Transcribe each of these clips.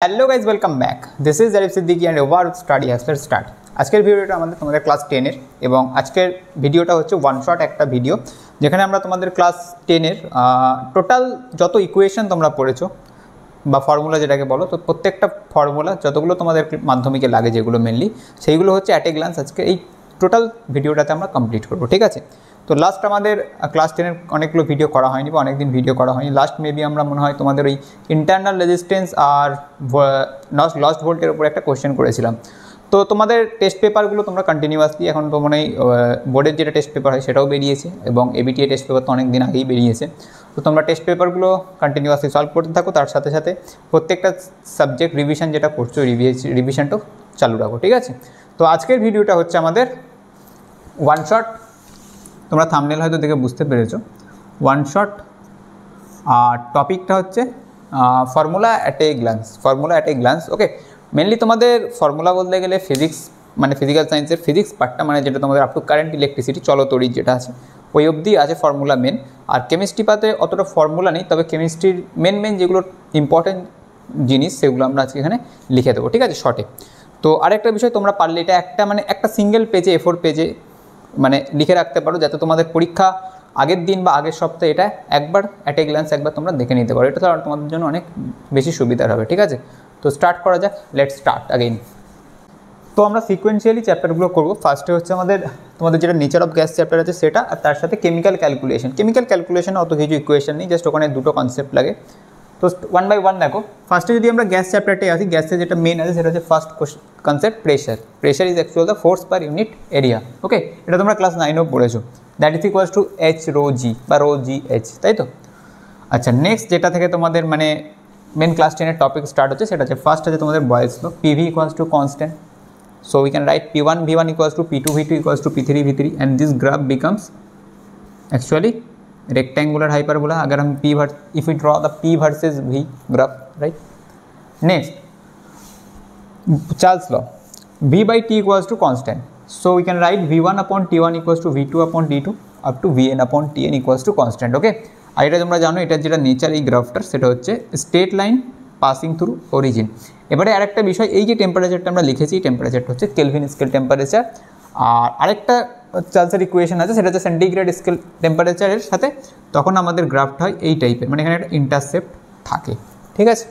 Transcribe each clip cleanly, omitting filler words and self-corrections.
Hello guys, welcome back. This is Zarif Siddiqui and over study has start. আজকের ভিডিওটা তোমাদের class 10-এর এবং আজকের ভিডিওটা হচ্ছে ওয়ান শট একটা ভিডিও, যেখানে আমরা তোমাদের ক্লাস 10-এর টোটাল যত ইকুয়েশন তোমরা পড়েছো বা ফর্মুলা যেটাকে বলো, তো প্রত্যেকটা ফর্মুলা যতগুলো তোমাদের মাধ্যমিকে লাগে যেগুলো মেনলি, সেইগুলো হচ্ছে অ্যাট এ গ্লান্স আজকে এই টোটাল ভিডিওটাতে আমরা কমপ্লিট করবো, ঠিক আছে। তো লাস্ট আমাদের ক্লাস 10-এর অনেকগুলো ভিডিও করা হয়নি বা অনেকদিন ভিডিও করা হয়নি। লাস্ট মেবি আমরা মনে হয় তোমাদের ওই ইন্টারনাল রেজিস্ট্যান্স আর লস্ট ভোল্টের উপর একটা কোয়েশ্চেন করেছিলাম। তো তোমাদের টেস্ট পেপারগুলো তোমরা কন্টিনিউয়াসলি এখন তো মনে হয় বোর্ডের যেটা টেস্ট পেপার হয় সেটাও বেরিয়েছে এবং এবিটিএ টেস্ট পেপার তো অনেক দিন আগেই বেরিয়েছে। তো তোমরা টেস্ট পেপারগুলো কন্টিনিউয়াসলি সলভ করতে থাকো, তার সাথে সাথে প্রত্যেকটা সাবজেক্ট রিভিশন যেটা করছো রিভিশনটাও চালু রাখো, ঠিক আছে। তো আজকের ভিডিওটা হচ্ছে আমাদের ওয়ান শট। তোমরা থাম্বনেল হয়তো দেখে বুঝতে পেরেছো, ওয়ান শট। আর টপিকটা হচ্ছে formula at a glance. Okay, mainly তোমাদের ফর্মুলা বলতে গেলে ফিজিক্স মানে ফিজিক্যাল সায়েন্সের ফিজিক্স পার্টটা, মানে যেটা তোমাদের আপ টু কারেন্ট ইলেকট্রিসিটি চলতড়িৎ যেটা আছে ওই অবধি আছে ফর্মুলা মেন। আর কেমিস্ট্রি পাতে অতটা ফর্মুলা নেই, তবে কেমিস্ট্রির মেন যেগুলো ইম্পর্টেন্ট জিনিস সেগুলো আমরা আজকে এখানে লিখে দেবো, ঠিক আছে, শর্টে। তো আরেকটা বিষয়, তোমরা পারলে এটা একটা সিঙ্গেল পেজে A4 পেজে মানে লিখে রাখতে পারো, যাতে তোমাদের পরীক্ষা আগের দিন বা আগের সপ্তাহে এটা একবার অ্যাট এ গ্ল্যান্স একবার তোমরা দেখে নিতে পারো। এটা তো তোমাদের জন্য অনেক বেশি সুবিধার হবে, ঠিক আছে। তো স্টার্ট করা যাক, লেটস স্টার্ট আগেইন। তো আমরা সিকোয়েন্সিয়ালি চ্যাপ্টারগুলো করবো। ফার্স্টে হচ্ছে তোমাদের যেটা নেচার অফ গ্যাস চ্যাপ্টার আছে সেটা, আর তার সাথে কেমিক্যাল ক্যালকুলেশনে অত কিছু ইকুয়েশন নেই, জাস্ট ওখানে দুটো কনসেপ্ট লাগে। তো ওয়ান বাই ওয়ান দেখো। ফার্স্টে যদি আমরা গ্যাস চ্যাপ্টারটাই আসি, গ্যাসে যেটা মেন আছে সেটা হচ্ছে first concept pressure is actual the force per unit area. Okay, এটা তোমরা ক্লাস 9-এও পড়েছো। That is equals to H rho G বা রো জি এইচ, তাই তো। আচ্ছা, নেক্সট যেটা থেকে তোমাদের মানে মেন ক্লাস 10-এর টপিক স্টার্ট হচ্ছে সেটা হচ্ছে ফার্স্ট আছে তোমাদের Boyle's law. PV equals to constant, so we can write P1 V1 equals to P2 V2 equals to P3 V3, and this graph becomes actually rectangular hyperbola अगर हम if we draw the P versus V graph, right? Next, Charles law, V by T equals to constant, so we can write V1 upon T1 equals to V2 upon T2 up to Vn upon Tn equals to constant. Okay, আর এটা তোমরা জানো এটার যেটা nature এই গ্রাফটার সেটা হচ্ছে straight line passing through origin. এবারে আরেকটা বিষয়, এই যে টেম্পারেচারটা আমরা লিখেছি এই টেম্পারেচারটা হচ্ছে কেলভিন স্কেল টেম্পারেচার। আর আরেকটা চার্লসের ইকুয়েশন আছে সেটা হচ্ছে সেন্টিগ্রেড স্কেল টেম্পারেচারের সাথে, তখন আমাদের গ্রাফটা হয় এই টাইপের, মানে এখানে একটা ইন্টারসেপ্ট থাকে, ঠিক আছে।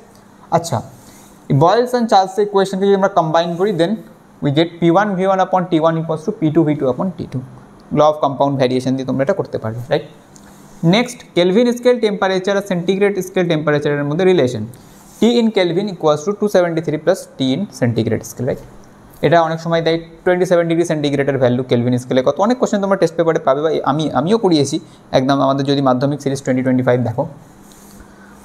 আচ্ছা, বয়েলস অ্যান্ড চার্লসের ইকুয়েশনকে যদি আমরা কম্বাইন করি then we get P1 V1 upon T1 equals to P2 V2 upon T2। Law of compound variation দিয়ে তোমরা এটা করতে পারবে, right. Next, Kelvin scale temperature আর সেন্টিগ্রেড স্কেল টেম্পারেচারের মধ্যে relation, T in Kelvin equals to 273 plus T in centigrade scale, right? এটা অনেক সময় দেয় 27 ডিগ্রি সেন্টিগ্রেডের ভ্যালু কেলভিন স্কেলে কত। অনেক কোশ্চেন তোমরা টেস্ট পেপারে পাবে বা আমিও করিয়েছি একদম আমাদের যদি মাধ্যমিক সিরিজ 2025 দেখো।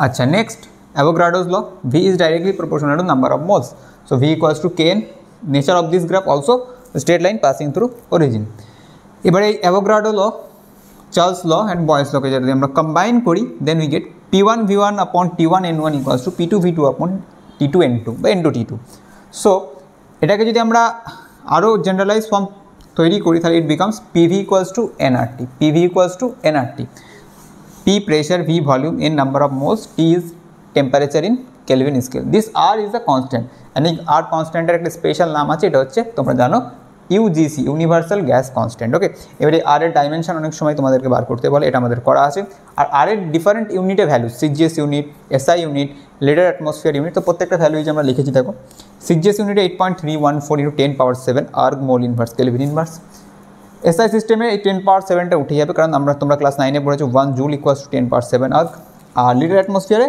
আচ্ছা, next Avogadro's law, V is directly proportional to number of moles, so V equals to Kn। Nature of this graph also straight line passing through origin. এবারে এই Avogadro law, Charles law and Boyle's লকে যদি আমরা combine করি then we get P1 V1 upon T1 N1 equals to P2 V2 upon T2 N2 বা N2 T2। So এটাকে যদি আমরা আরও জেনারেলাইজ ফর্ম তৈরি করি তাহলে it becomes PV equals to nRT, PV equals to nRT, P pressure, V volume, N number of moles, T is temperature in Kelvin scale. This R is a constant, and এই R কনস্ট্যান্টের একটা special নাম আছে, এটা হচ্ছে তোমরা জানো UGC, universal gas constant. ওকে, এবারে আর এর ডাইমেনশন অনেক সময় তোমাদেরকে বার করতে বলে, এটা আমাদের করা আছে। আর আর এর ডিফারেন্ট ইউনিটে value, CGS unit, SI unit, litre atmosphere unit, তো প্রত্যেকটা ভ্যালু যে আমরা লিখেছি দেখো। সিজিএস ইউনিটে 8.314 × 10⁻⁷ erg mole inverse kelvin inverse. SI সিস্টেমে এই 10⁻⁷টা উঠে যাবে, কারণ তোমরা ক্লাস 9-এ পড়েছো 1 জুল ইকুয়ালস টু 10⁻⁷ আর্গ। আর লিটার অ্যাটমসফিয়ারে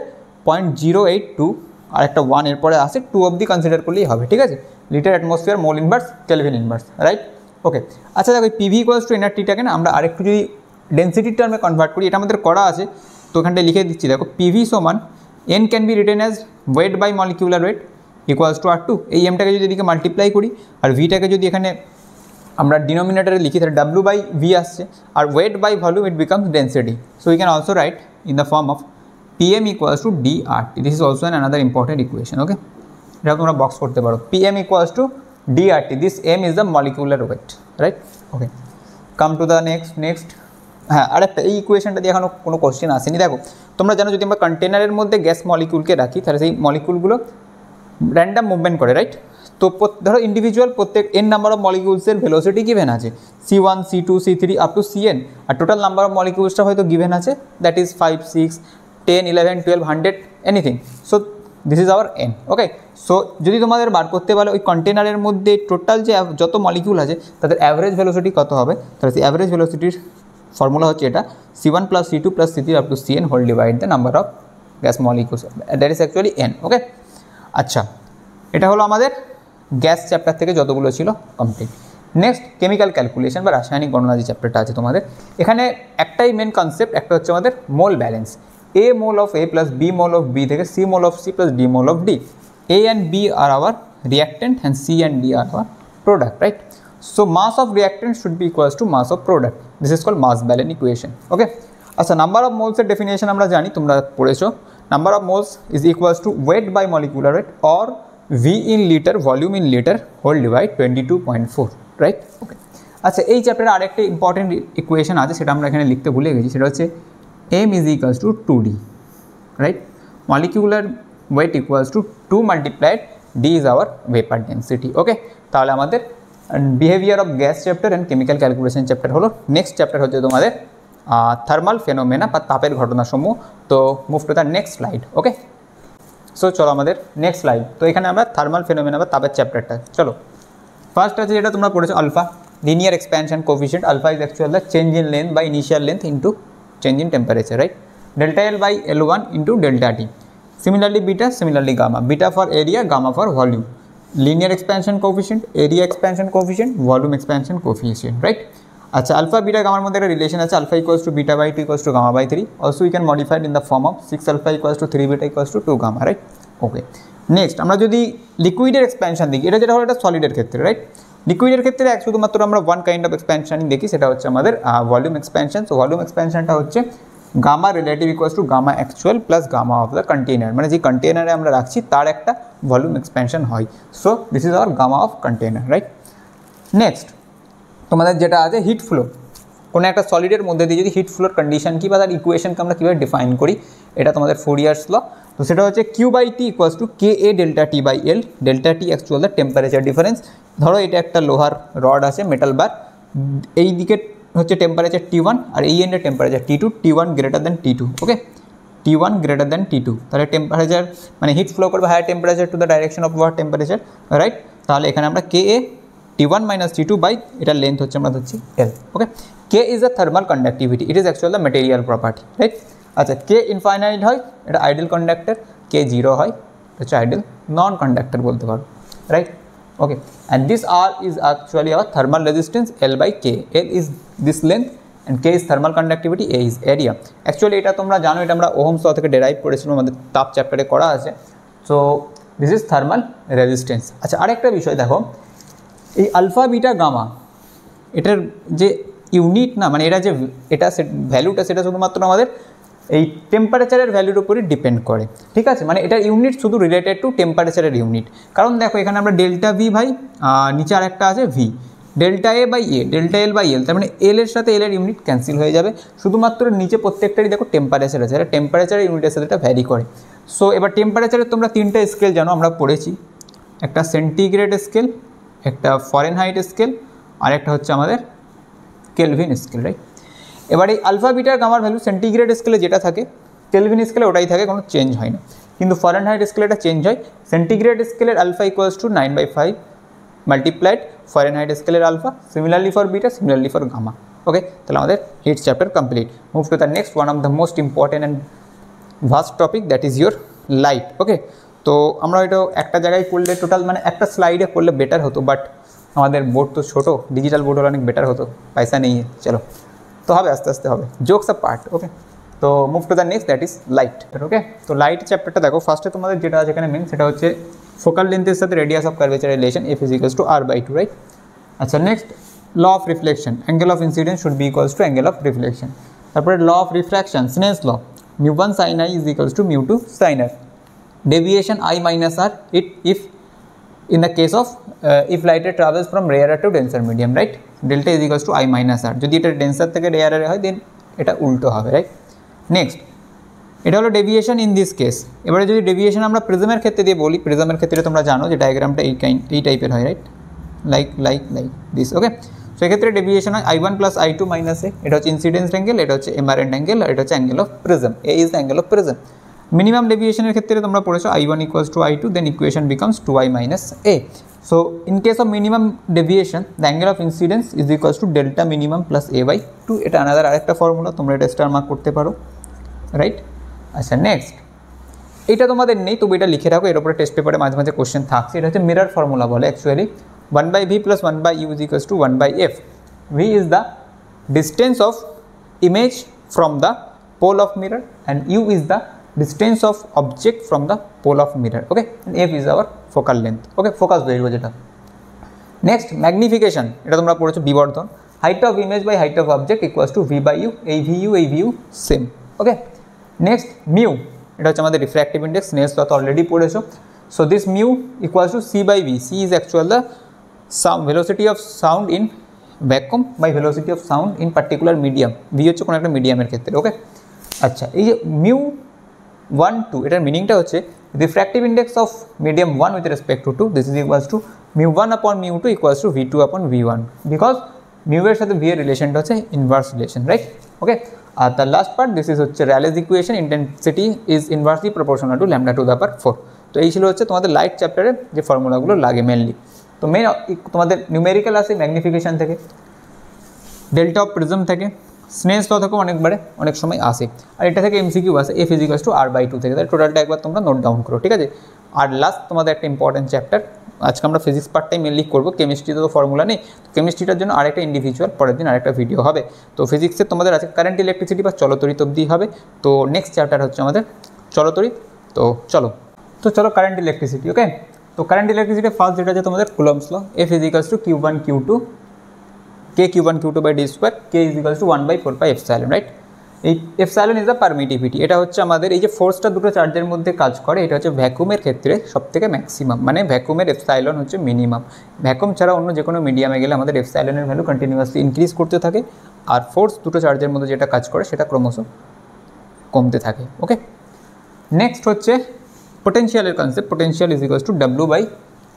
0.082, আর একটা 1 এরপরে আসে 2 অবধি কনসিডার করলেই হবে, ঠিক আছে। Litre atmosphere, mole inverse, kelvin inverse, right. Okay, আচ্ছা দেখো PV ইকুয়ালস টু nRTটাকে না আমরা আরেকটু যদি ডেন্সিটির টার্মে কনভার্ট করি, এটা আমাদের করা আছে, তো ওখানটায় লিখে দিচ্ছি দেখো। PV সমান N can be written as weight by molecular weight equals to R2। এই এমটাকে যদি এদিকে মাল্টিপ্লাই করি আর ভিটাকে যদি এখানে আমরা ডিনোমিনেটারে লিখি তাহলে W বাই V আসছে, আর weight by volume it becomes density. So we can also write in the form of PM equals to DRT. This is also another important equation. Okay, এটা তোমরা বক্স করতে পারো, PM equals to DRT. This M is the molecular weight, right? Okay, come to the next. হ্যাঁ, আরেকটা এই ইকুয়েশনটা দিয়ে এখনো কোনো কোশ্চেন আসেনি। দেখো তোমরা জানো যদি আমরা কন্টেনারের মধ্যে গ্যাস মলিকিউলকে রাখি তাহলে সেই মলিকিউলগুলো র্যান্ডাম মুভমেন্ট করে, রাইট? তো ধরো ইন্ডিভিজুয়াল প্রত্যেক n নাম্বার অফ মলিকিউলসের ভেলোসিটি গিভেন আছে c1 c2 c3 up to cn, আর টোটাল নাম্বার অফ মলিকিউলসটা হয়তো গিভেন আছে, that is 5 6 10 11 12 100 anything. So this is our n। Okay, so যদি তোমাদের বার করতে পারলে ওই কন্টেনারের মধ্যে টোটাল যে যত মলিকিউল আছে তাদের অ্যাভারেজ ভেলোসিটি কত হবে, তাহলে সেই অ্যাভারেজ ভেলোসিটির ফর্মুলা হচ্ছে এটা c1 + c2 + c3 up to cn whole divide the number of gas molecules, that is actually n। Okay, আচ্ছা, এটা হলো আমাদের গ্যাস চ্যাপ্টার থেকে যতগুলো ছিল কমপ্লিট। নেক্সট কেমিক্যাল ক্যালকুলেশন বা রাসায়নিক গণনা যে চ্যাপ্টারটা আছে তোমাদের, এখানে একটাই মেন কনসেপ্ট, একটা হচ্ছে আমাদের মোল balance, a mole of a plus b mole of b থেকে c mole of c plus d mole of d, a and b are our reactant and c and d are our product, right? So mass of reactant should be equals to mass of product. This is called mass balance equation. Okay, আচ্ছা, number of moles এর definition আমরা জানি, তোমরা পড়েছো, number of moles is equals to weight by molecular weight or v in liter volume in litre whole divide 22.4, right? Okay, আচ্ছা, এই চ্যাপ্টারে আরেকটা ইম্পর্টেন্ট ইকুয়েশন আছে, সেটা আমরা এখানে লিখতে ভুলে গেছি, সেটা হচ্ছে m is equals to 2d, right? Molecular weight equals to 2 multiplied d is our vapor density. Okay, তাহলে আমাদের behaviour of gas chapter and chemical calculation chapter হলো। নেক্সট চ্যাপ্টার হচ্ছে তোমাদের থার্মাল ফেনোমেনা বা তাপের ঘটনাসমূহ। তো move to the next slide. Okay, so চলো আমাদের নেক্সট স্লাইড। তো এখানে আমরা থার্মাল ফেনোমেনা বা তাপের চ্যাপ্টারটা, চলো ফার্স্ট আছে যেটা তোমরা পড়েছো alpha, linear expansion coefficient. Alpha is actual the change in length by initial length into change in temperature, right? Delta L by L1 into delta T. Similarly beta, similarly gamma. Beta for area, gamma for volume. Linear expansion coefficient, area expansion coefficient, volume expansion coefficient, right? আচ্ছা, alpha beta gamma মধ্যে একটা relation আছে, alpha equals to beta by 2 equals to gamma by 3. Also we can modify it in the form of 6 alpha equals to 3 beta equals to 2 gamma, right? Okay, next আমরা যদি লিকুইডের expansion দেখি, এটা যেটা হলো এটা সলিডের ক্ষেত্রে, রাইট? লিকুইডের ক্ষেত্রে শুধুমাত্র আমরা ওয়ান কাইন্ড অফ এক্সপ্যানশনই দেখি, সেটা হচ্ছে আমাদের ভলিউম এক্সপ্যানশন। সো ভলিউম এক্সপ্যানশনটা হচ্ছে gamma relative equals to gamma actual plus gamma of the container, মানে যে কন্টেনারে আমরা রাখছি তার একটা ভলিউম এক্সপ্যানশন হয়। So this is our gamma of container, right? Next তোমাদের যেটা আছে হিট ফ্লো, কোনো একটা সলিডের মধ্যে দিয়ে যদি হিট ফ্লোর কন্ডিশন কি বা তার ইকুয়েশনকে আমরা কীভাবে ডিফাইন করি, এটা তোমাদের ফোরিয়ার্স ল। তো সেটা হচ্ছে Q by T equals to K A delta T by L, delta T actual the temperature difference. ধরো এটা একটা লোহার রড আছে, মেটাল বার, এই দিকে হচ্ছে টেম্পারেচার T1 আর এই এন্ডে temperature T2, T1 greater than T2। Okay, T1 greater than T2, তাহলে টেম্পারেচার মানে হিট ফ্লো করবে higher temperature to the direction of lower temperature, right? তাহলে এখানে আমরা K A T1 minus T2 by এটার লেন্থ হচ্ছে আমরা ধরছি L। Okay, K is the thermal conductivity, it is actual the material property, right? আচ্ছা, K infinite হয় এটা আইডিয়াল কন্ডাক্টর, কে জিরো হয় হচ্ছে আইডিয়াল নন কন্ডাক্টর বলতে পারো, right? Okay, and this R is actually our thermal resistance L by K. L is this length and K is thermal conductivity, A is area. Actually এটা তোমরা জানো, এটা আমরা Ohm's law থেকে ডেরাইভ করেছিলাম, আমাদের তাপ চ্যাপ্টারে করা আছে। So this is thermal resistance. আচ্ছা, আরেকটা বিষয় দেখো, এই আলফা বিটা গামা এটার যে ইউনিট না, মানে এটা যে এটা ভ্যালুটা সেটা শুধুমাত্র আমাদের এই টেম্পারেচারের ভ্যালুর উপরই ডিপেন্ড করে, ঠিক আছে? মানে এটার ইউনিট শুধু রিলেটেড টু টেম্পারেচারের ইউনিট। কারণ দেখো এখানে আমরা ডেল্টা ভি ভাই, নিচে আর একটা আছে V, delta A by A, delta L by L, তার মানে এল এর সাথে এল এর ইউনিট ক্যান্সেল হয়ে যাবে, শুধুমাত্র নিচে প্রত্যেকটারই দেখো টেম্পারেচার আছে, এটা টেম্পারেচারের ইউনিটের সাথে এটা ভ্যারি করে। সো এবার টেম্পারেচারের তোমরা তিনটা স্কেল জানো, আমরা পড়েছি, একটা সেন্টিগ্রেড স্কেল, একটা ফরেনহাইট স্কেল, আর একটা হচ্ছে আমাদের কেলভিন স্কেল, রাইট? এবার এই আলফা বিটার গামার ভ্যালু সেন্টিগ্রেড স্কেলে যেটা থাকে, কেলভিন স্কেলে ওটাই থাকে, কোনো চেঞ্জ হয় না। কিন্তু ফরেনহাইট স্কেলে এটা চেঞ্জ হয়। সেন্টিগ্রেড স্কেলের alpha equals to 9/5 multiplied Fahrenheit স্কেলের alpha, similarly for beta, similarly for gamma. Okay, তাহলে আমাদের heat chapter complete. Move to the next one of the most important and vast topic, that is your light. Okay, তো আমরা এটা একটা জায়গায় করলে total মানে একটা স্লাইডে করলে বেটার হতো, বাট আমাদের বোর্ড তো ছোটো, ডিজিটাল বোর্ড হলে অনেক বেটার হতো, পয়সা নেই, চলো তো হবে, আস্তে আস্তে হবে, জোকস আ পার্ট। ওকে, তো move to the next, that is light. Okay, তো লাইট চ্যাপ্টারটা দেখো, ফার্স্টে তোমাদের যেটা আছে এখানে মেন, সেটা হচ্ছে ফোকাল লেন্থের সাথে radius of curvature relation, F is equals to r/2, right? আচ্ছা, next law of reflection, angle of incidence should be equals to angle of reflection. তারপরে law of refraction, Snell's law, μ1 sin i is equals to μ2 sin r, deviation I minus r if in the case of if light ray travels from rarer to denser medium, right? Delta is equals to I minus r, যদি এটা ডেন্সার থেকে রেয়ারে হয় দেন এটা উল্টো হবে, right? Next এটা হলো deviation in this case. এবারে যদি ডেভিয়েশন আমরা প্রিজমের ক্ষেত্রে দিয়ে বলি, প্রিজমের ক্ষেত্রে তোমরা জানো যে ডায়াগ্রামটা এই টাইপের হয়, রাইট, লাইক দিস। ওকে, সেক্ষেত্রে ডেভিয়েশন হয় I1 প্লাস I2 মাইনাস এ, এটা হচ্ছে ইনসিডেন্স অ্যাঙ্গেল, এটা হচ্ছে এমারেন্ট অ্যাঙ্গেল, আর এটা হচ্ছে angle of prism, A is the angle of prism. Minimum ডেভিয়েশনের ক্ষেত্রে তোমরা পড়েছো I1 equals to I2, then equation becomes 2I minus A. So in case of minimum deviation the angle of incidence is equals to delta minimum plus A/2, এটা another আরেকটা formula, তোমরা এটা star mark করতে পারো, right. আচ্ছা, next, এটা তোমাদের নেই, তবু এটা লিখে রাখো, এর উপরে টেস্ট পেপারে মাঝে মাঝে কোশ্চেন থাকছে। এটা হচ্ছে মিরর ফর্মুলা বলে actually, 1/v plus 1/u is equals to 1/f. v is the distance of image from the pole of mirror and u is the distance of object from the pole of mirror. Okay, and f is our focal length. Okay, focus value যেটা। Next, magnification, এটা তোমরা পড়েছো বিবর্ধন, height of image by height of object equals to v/u, এই vu same. Okay, next mu, এটা হচ্ছে আমাদের refractive index, snails ল তো অলরেডি পড়েছো। So this mu equals to c/v, c is actual the velocity of sound in vacuum by velocity of sound in particular medium, v হচ্ছে কোনো একটা মিডিয়ামের ক্ষেত্রে। ওকে, আচ্ছা, এই যে মিউ 1 2, এটার মিনিংটা হচ্ছে refractive index of medium 1 with respect to 2, this is equals two mu 1 আপন মিউ 2 ইকুয়ালস টু v2 আপন v1, বিকজ মিউ এর সাথে v এর রিলেশনটা হচ্ছে ইনভার্স রিলেশন, রাইট। ওকে, আর the last part, this is হচ্ছে Rayleigh's equation, intensity is inversely proportional to lambda to the power 4। তো এই ছিল হচ্ছে তোমাদের লাইট চ্যাপ্টারে যে ফর্মুলাগুলো লাগে মেনলি। তো মেন তোমাদের নিউমেরিক্যাল আসে ম্যাগনিফিকেশন থেকে, ডেল্টা অফ প্রিজম থেকে, স্নেলস ল থেকেও অনেক সময় আসে, আর এটা থেকে এমসিকিউ আসে f ইকুয়ালস টু r/2 থেকে। তাহলে টোটালটা একবার তোমরা নোট ডাউন করো, ঠিক আছে। আর লাস্ট তোমাদের একটা ইম্পর্টেন্ট চ্যাপ্টার, আজকে আমরা ফিজিক্স পার্টটাই মেনলি করবো, কেমিস্ট্রিতে তো ফর্মুলা নেই, কেমিস্ট্রিটার জন্য আরেকটা ইন্ডিভিজুয়াল পরের দিন আরেকটা ভিডিও হবে। তো ফিজিক্সের তোমাদের আছে কারেন্ট ইলেকট্রিসিটি বা চলতরিত অবধি হবে। তো নেক্সট চ্যাপ্টার হচ্ছে আমাদের চলতরিত। তো চলো কারেন্ট ইলেকট্রিসিটি। ওকে, তো কারেন্ট ইলেকট্রিসিটি ফার্স্ট যেটা আছে তোমাদের Coulomb's law, f is equals to q1 q2 k q1 q2 by d square, k is equals to 1/4 pi epsilon, right. এই এপসাইলন ইজ দ্য পারমিটিভিটি, এটা হচ্ছে আমাদের এই যে ফোর্সটা দুটো চার্জের মধ্যে কাজ করে, এটা হচ্ছে ভ্যাকুমের ক্ষেত্রে সবথেকে ম্যাক্সিমাম, মানে ভ্যাকুমের এপসাইলন হচ্ছে মিনিমাম। ভ্যাকুম ছাড়া অন্য যে কোনো মিডিয়ামে গেলে আমাদের এপসাইলনের ভ্যালু কন্টিনিউয়াসলি ইনক্রিজ করতে থাকে, আর ফোর্স দুটো চার্জের মধ্যে যেটা কাজ করে সেটা ক্রমশ কমতে থাকে। ওকে, নেক্সট হচ্ছে পোটেনশিয়ালের concept, potential is equals to w by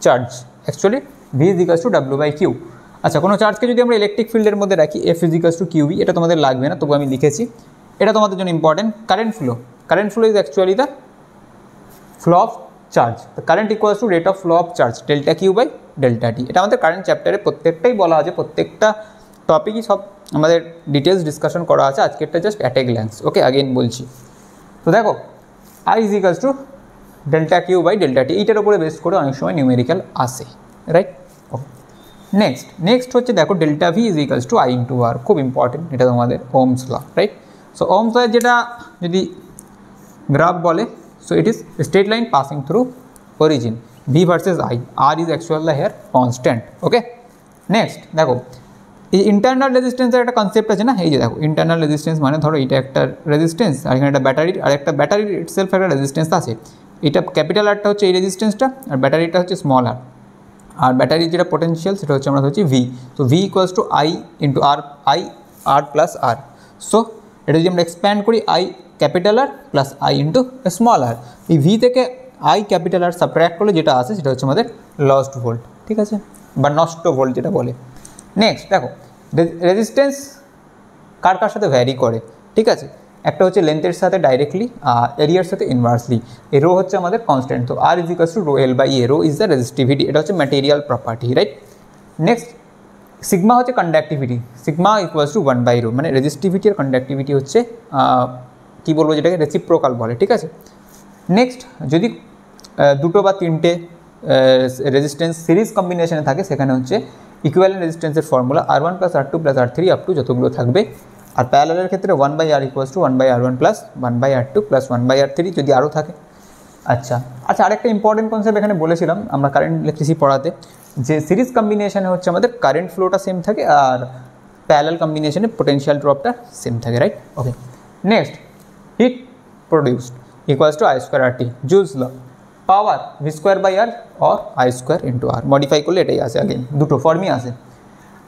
charge, actually v is equals to w by q। আচ্ছা, কোনো চার্জকে যদি আমরা ইলেকট্রিক ফিল্ডের মধ্যে রাখি, f is equals two qv, এটা তোমাদের লাগবে না, তবু আমি লিখেছি, এটা তোমাদের জন্য important. Current flow is actually the flow of charge, the current equals to rate of flow of charge delta Q by delta T. এটা আমাদের কারেন্ট চ্যাপ্টারে প্রত্যেকটাই বলা আছে, প্রত্যেকটা টপিকই সব আমাদের ডিটেলস ডিসকাশন করা আছে, আজকেরটা just at a glance. Okay, again বলছি, তো দেখো I is equals to delta Q by delta T, এইটার উপরে বেস করে অনেক সময় নিউমেরিক্যাল আসে, রাইট। ওকে, নেক্সট হচ্ছে দেখো delta V is equals to I into R, খুব ইম্পর্টেন্ট, এটা তোমাদের Ohm's law, right. So Ohm's law যেটা যদি গ্রাফ বলে, so it is straight line passing through origin, V versus I, R is actual the here constant. Okay, next দেখো এই internal রেজিস্ট্যান্সের একটা কনসেপ্ট আছে না, এই যে দেখো ইন্টারনাল রেজিস্ট্যান্স মানে ধরো এটা একটা রেজিস্ট্যান্স, আর এখানে একটা ব্যাটারির, আর একটা ব্যাটারির ইটসেলফ একটা রেজিস্ট্যান্স আছে, এটা ক্যাপিটাল আরটা হচ্ছে এই রেজিস্ট্যান্সটা, আর ব্যাটারিটা হচ্ছে স্মল আর ব্যাটারির যেটা পোটেনশিয়াল সেটা হচ্ছে আমরা হচ্ছে ভি। তো V equals to I into R plus R. So এটা যদি আমরা এক্সপ্যান্ড করি, I capital R plus I into small R, এই ভি থেকে আই ক্যাপিটাল আর সাবট্র্যাক্ট করলে যেটা আসে সেটা হচ্ছে আমাদের লস্ট ভোল্ট, ঠিক আছে, বা নষ্ট ভোল্ট যেটা বলে। নেক্সট দেখো রেজিস্ট্যান্স কার সাথে ভ্যারি করে, ঠিক আছে, একটা হচ্ছে লেন্থের সাথে ডাইরেক্টলি, আর এরিয়ার সাথে ইনভার্সলি। এ রো হচ্ছে আমাদের কনস্ট্যান্ট, তো R is equals to rho L by A, rho is the resistivity, এটা হচ্ছে material property, right. Next sigma হচ্ছে conductivity, sigma equals to 1 by rho, মানে রেজিস্টিভিটি আর কন্ডাক্টিভিটি হচ্ছে কী বলবো, যেটাকে রেসিপ্রোকাল বলে, ঠিক আছে। নেক্সট যদি দুটো বা তিনটে রেজিস্ট্যান্স সিরিজ কম্বিনেশনে থাকে, সেখানে হচ্ছে ইকুইভ্যালেন্ট রেজিস্ট্যান্সের formula R1 plus R2 plus R3 up to যতগুলো থাকবে, আর প্যারালালের ক্ষেত্রে 1 by R equals to 1 by R1 plus 1 by R2 plus 1 by R3 যদি আরও থাকে। আচ্ছা, আরেকটা ইম্পর্টেন্ট কনসেপ্ট এখানে বলেছিলাম আমরা কারেন্ট ইলেকট্রিসিটি পড়াতে, যে সিরিজ কম্বিনেশনে হচ্ছে আমাদের কারেন্ট ফ্লোটা সেম থাকে, আর প্যারালাল কম্বিনেশনে পোটেনশিয়াল ড্রপটা সেম থাকে, right. Okay, next heat produced equals to I square RT, joule's law, power V square by R or I square into R, modify করলে এটাই আসে, আগেন দুটো ফর্মই আসে।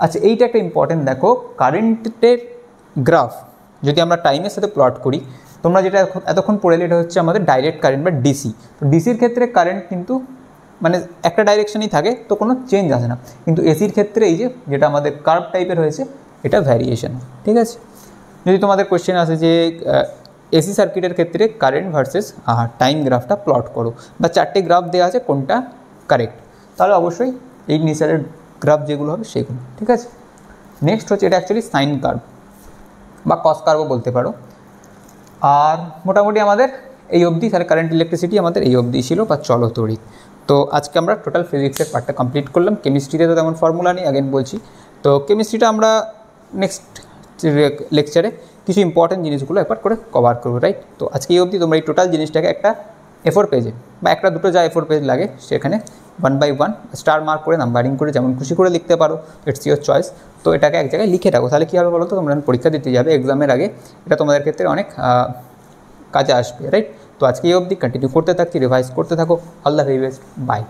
আচ্ছা, এইটা একটা ইম্পর্টেন্ট, দেখো কারেন্টের গ্রাফ যদি আমরা টাইমের সাথে প্লট করি, তোমরা যেটা এতক্ষণ পড়েলে এটা হচ্ছে আমাদের ডাইরেক্ট কারেন্ট বা ডিসি। তো ডিসির ক্ষেত্রে কারেন্ট কিন্তু মানে একটা ডাইরেকশনই থাকে, তো কোনো চেঞ্জ আসে না, কিন্তু এসির ক্ষেত্রে এই যে যেটা আমাদের কার্ভ টাইপের হয়েছে এটা ভ্যারিয়েশন। ঠিক আছে, যদি তোমাদের কোয়েশ্চেন আসে যে এসি সার্কিটের ক্ষেত্রে কারেন্ট ভার্সেস টাইম গ্রাফটা প্লট করো, বা 4টে গ্রাফ দেওয়া আছে কোনটা কারেক্ট, তাহলে অবশ্যই এই নিচের গ্রাফ যেগুলো হবে সেগুলো। ঠিক আছে, নেক্সট হচ্ছে এটা অ্যাকচুয়ালি সাইন কার্ভ বা কস কার্ভও বলতে পারো। আর মোটামুটি আমাদের এই অবধি, তাহলে কারেন্ট ইলেকট্রিসিটি আমাদের এই অবধি ছিল বা চলতড়িৎ। তো আজকে আমরা টোটাল ফিজিক্সের পার্টটা কমপ্লিট করলাম। কেমিস্ট্রিতে তো তেমন ফর্মুলা নেই, আগেন বলছি। তো কেমিস্ট্রিটা আমরা নেক্সট লেকচারে কিছু ইম্পর্টেন্ট জিনিসগুলো একবার করে কভার করবো, রাইট। তো আজকে এই অবধি তোমরা এই টোটাল জিনিসটাকে একটা A4 পেজে বা একটা দুটো যা A4 পেজ লাগে সেখানে 1 by 1 স্টার মার্ক করে নাম্বারিং করে যেমন খুশি করে লিখতে পারো, ইটস ইয়োর চয়েস। তো এটাকে এক জায়গায় লিখে রাখো, তাহলে কী হবে বলো তো, তোমরা পরীক্ষা দিতে যাবে এক্সামের আগে, এটা তোমাদের ক্ষেত্রে অনেক কাজে আসবে, রাইট। তো আজকে এই অবধি কন্টিনিউ করতে থাকছি, রিভাইজ করতে থাকো। All the very best, by.